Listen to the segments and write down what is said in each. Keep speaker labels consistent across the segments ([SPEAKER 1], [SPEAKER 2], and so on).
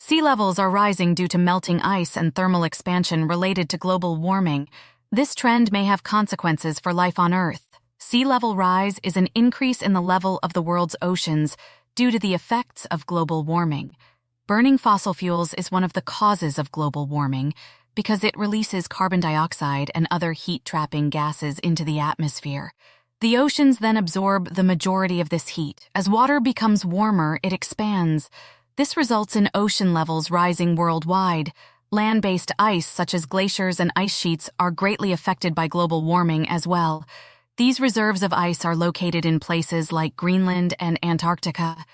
[SPEAKER 1] Sea levels are rising due to melting ice and thermal expansion related to global warming. This trend may have consequences for life on Earth. Sea level rise is an increase in the level of the world's oceans due to the effects of global warming. Burning fossil fuels is one of the causes of global warming because it releases carbon dioxide and other heat-trapping gases into the atmosphere. The oceans then absorb the majority of this heat. As water becomes warmer, it expands. This results in ocean levels rising worldwide. Land-based ice, such as glaciers and ice sheets, are greatly affected by global warming as well. These reserves of ice are located in places like Greenland and Antarctica.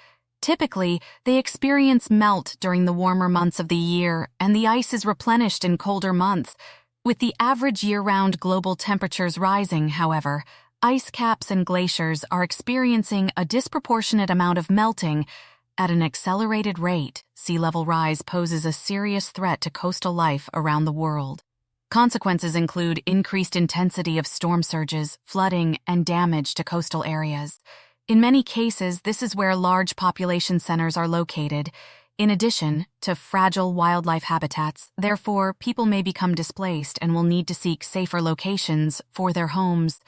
[SPEAKER 1] Typically, they experience melt during the warmer months of the year, and the ice is replenished in colder months. With the average year-round global temperatures rising, however, ice caps and glaciers are experiencing a disproportionate amount of melting. At an accelerated rate, sea level rise poses a serious threat to coastal life around the world. Consequences include increased intensity of storm surges, flooding, and damage to coastal areas. In many cases, this is where large population centers are located. In addition to fragile wildlife habitats, therefore, people may become displaced and will need to seek safer locations for their homes.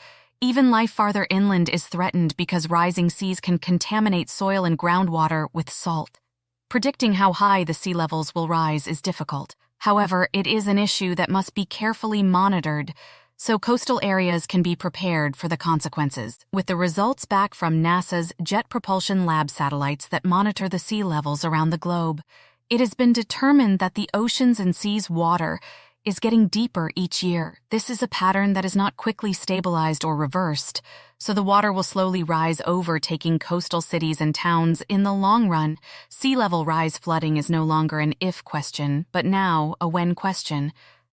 [SPEAKER 1] Even life farther inland is threatened because rising seas can contaminate soil and groundwater with salt. Predicting how high the sea levels will rise is difficult. However, it is an issue that must be carefully monitored so coastal areas can be prepared for the consequences. With the results back from NASA's Jet Propulsion Lab satellites that monitor the sea levels around the globe, it has been determined that the oceans and seas' water is getting deeper each year. This is a pattern that is not quickly stabilized or reversed, so the water will slowly rise, overtaking coastal cities and towns. In the long run, sea level rise flooding is no longer an if question, but now a when question.